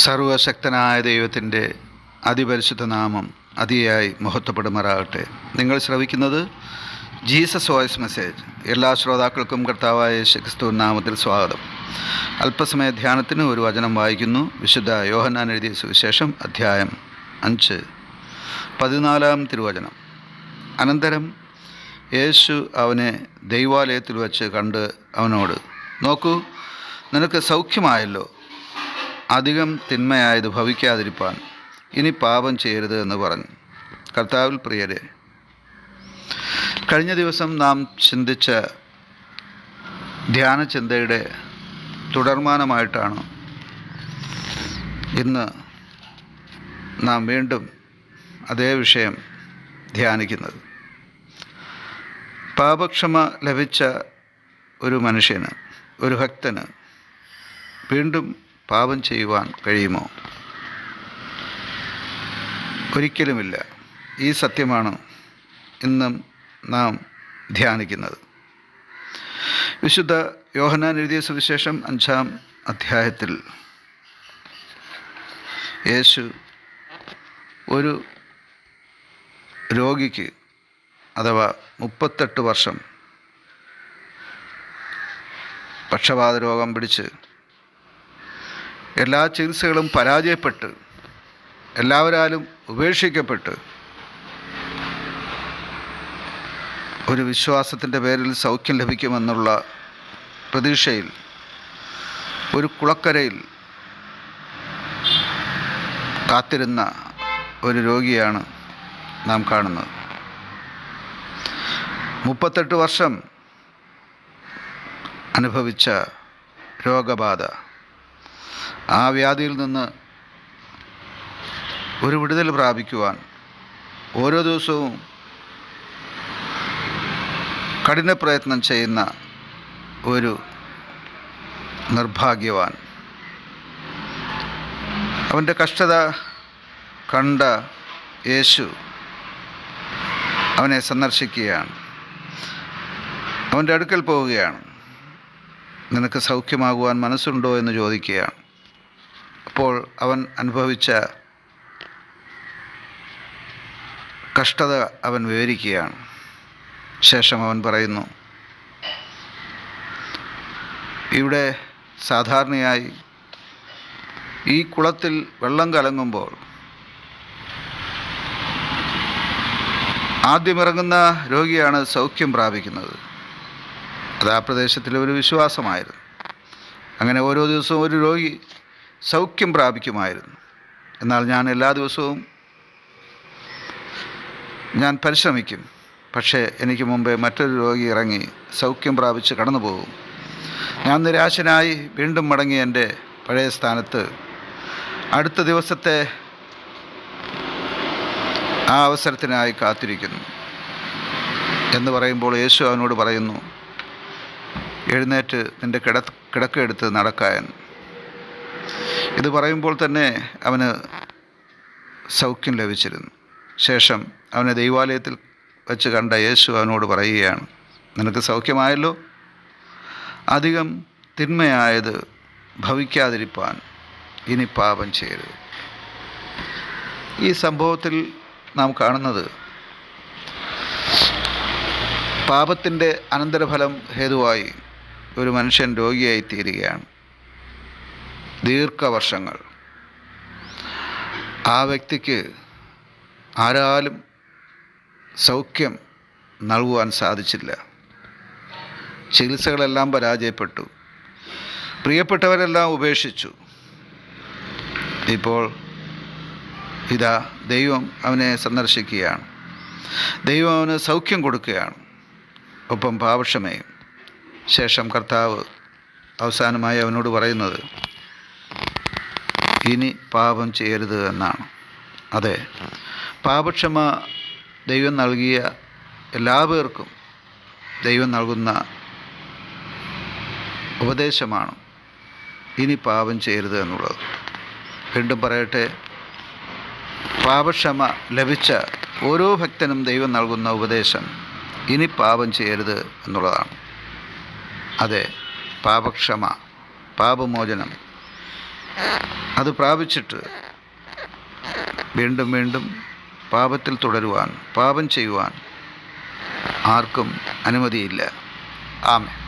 സർവശക്തനായ ദൈവത്തിൻ്റെ അതിപരിശുദ്ധ നാമം അതിയായി മഹത്വപ്പെടുമാറാകട്ടെ. നിങ്ങൾ ശ്രവിക്കുന്നത് ജീസസ് വോയിസ് മെസ്സേജ്. എല്ലാ ശ്രോതാക്കൾക്കും കർത്താവായ യേശുക്രിസ്തു നാമത്തിൽ സ്വാഗതം. അല്പസമയ ധ്യാനത്തിന് ഒരു വചനം വായിക്കുന്നു. വിശുദ്ധ യോഹന്നാൻ എഴുതിയ സുവിശേഷം അധ്യായം 5 14 തിരുവചനം. അനന്തരം യേശു അവനെ ദൈവാലയത്തിൽ വച്ച് കണ്ട് അവനോട്, നോക്കൂ, നിനക്ക് സൗഖ്യമായല്ലോ. അധികം തിന്മയായത് ഭവിക്കാതിരിപ്പാൻ ഇനി പാപം ചെയ്യരുത് എന്ന് പറഞ്ഞു. കർത്താവിൽ പ്രിയരെ, കഴിഞ്ഞ ദിവസം നാം ചിന്തിച്ച ധ്യാനചിന്തയുടെ തുടർമാനമായിട്ടാണ് ഇന്ന് നാം വീണ്ടും അതേ വിഷയം ധ്യാനിക്കുന്നത്. പാപക്ഷമ ലഭിച്ച ഒരു മനുഷ്യന്, ഒരു ഭക്തന് വീണ്ടും പാപം ചെയ്യുവാൻ കഴിയുമോ? ഒരിക്കലുമില്ല. ഈ സത്യമാണ് ഇന്നും നാം ധ്യാനിക്കുന്നത്. വിശുദ്ധ യോഹന്നാൻ എഴുതിയ സുവിശേഷം 5-ാം അധ്യായത്തിൽ യേശു ഒരു രോഗിക്ക്, അഥവാ 38 വർഷം പക്ഷപാത രോഗം പിടിച്ച് എല്ലാ ചികിത്സകളും പരാജയപ്പെട്ട് എല്ലാവരാലും ഉപേക്ഷിക്കപ്പെട്ട് ഒരു വിശ്വാസത്തിൻ്റെ പേരിൽ സൗഖ്യം ലഭിക്കുമെന്നുള്ള പ്രതീക്ഷയിൽ ഒരു കുളക്കരയിൽ കാത്തിരുന്ന ഒരു രോഗിയാണ് നാം കാണുന്നത്. 38 വർഷം അനുഭവിച്ച രോഗബാധ, ആ വ്യാധിയിൽ നിന്ന് ഒരു വിടുതൽ പ്രാപിക്കുവാൻ ഓരോ ദിവസവും കഠിന പ്രയത്നം ചെയ്യുന്ന ഒരു നിർഭാഗ്യവാൻ. അവൻ്റെ കഷ്ടത കണ്ട യേശു അവനെ സന്ദർശിക്കുകയാണ്. അവൻ്റെ അടുക്കൽ പോവുകയാണ്. നിനക്ക് സൗഖ്യമാകുവാൻ മനസ്സുണ്ടോ എന്ന് ചോദിക്കുകയാണ്. അപ്പോൾ അവൻ അനുഭവിച്ച കഷ്ടത അവൻ വിവരിക്കുകയാണ്. ശേഷം അവൻ പറയുന്നു, ഇവിടെ സാധാരണയായി ഈ കുളത്തിൽ വെള്ളം കലങ്ങുമ്പോൾ ആദ്യമിറങ്ങുന്ന രോഗിയാണ് സൗഖ്യം പ്രാപിക്കുന്നത്. അത് ആ പ്രദേശത്തിലെ ഒരു വിശ്വാസമായിരുന്നു. അങ്ങനെ ഓരോ ദിവസവും ഒരു രോഗി സൗഖ്യം പ്രാപിക്കുമായിരുന്നു. എന്നാൽ ഞാൻ എല്ലാ ദിവസവും പരിശ്രമിക്കും, പക്ഷേ എനിക്ക് മുമ്പേ മറ്റൊരു രോഗി ഇറങ്ങി സൗഖ്യം പ്രാപിച്ച് കടന്നു പോകും. ഞാൻ നിരാശനായി വീണ്ടും മടങ്ങി എൻ്റെ പഴയ സ്ഥാനത്ത് അടുത്ത ദിവസത്തെ ആ അവസരത്തിനായി കാത്തിരിക്കുന്നു എന്ന് പറയുമ്പോൾ യേശു അവനോട് പറയുന്നു, എഴുന്നേറ്റ് നിൻ്റെ കിടക്കെടുത്ത് നടക്കാൻ. ഇത് പറയുമ്പോൾ തന്നെ അവന് സൗഖ്യം ലഭിച്ചിരുന്നു. ശേഷം അവനെ ദൈവാലയത്തിൽ വെച്ച് കണ്ട യേശു അവനോട് പറയുകയാണ്, നിനക്ക് സൗഖ്യമായല്ലോ. അധികം തിന്മയായത് ഭവിക്കാതിരിപ്പാൻ ഇനി പാപം ചെയ്യരുത്. ഈ സംഭവത്തിൽ നാം കാണുന്നത് പാപത്തിൻ്റെ അനന്തരഫലം ഹേതുവായി ഒരു മനുഷ്യൻ രോഗിയായി തീരുകയാണ്. ദീർഘവർഷങ്ങൾ ആ വ്യക്തിക്ക് ആരാലും സൗഖ്യം നൽകുവാൻ സാധിച്ചില്ല. ചികിത്സകളെല്ലാം പരാജയപ്പെട്ടു. പ്രിയപ്പെട്ടവരെല്ലാം ഉപേക്ഷിച്ചു. ഇപ്പോൾ ഇതാ ദൈവം അവനെ സന്ദർശിക്കുകയാണ്. ദൈവം അവന് സൗഖ്യം കൊടുക്കുകയാണ്, ഒപ്പം പാപക്ഷമയും. ശേഷം കർത്താവ് അവസാനമായി അവനോട് പറയുന്നത്, ഇനി പാപം ചെയ്യരുത് എന്നാണ്. അതെ, പാപക്ഷമ ദൈവം നൽകിയ എല്ലാ പേർക്കും ദൈവം നൽകുന്ന ഉപദേശമാണ് ഇനി പാപം ചെയ്യരുത് എന്നുള്ളത്. വീണ്ടും പറയട്ടെ, പാപക്ഷമ ലഭിച്ച ഓരോ ഭക്തനും ദൈവം നൽകുന്ന ഉപദേശം ഇനി പാപം ചെയ്യരുത് എന്നുള്ളതാണ്. അതെ, പാപക്ഷമ, പാപമോചനം അത് പ്രാപിച്ചിട്ട് വീണ്ടും വീണ്ടും പാപത്തിൽ തുടരുവാൻ, പാപം ചെയ്യുവാൻ ആർക്കും അനുമതിയില്ല. ആമേൻ.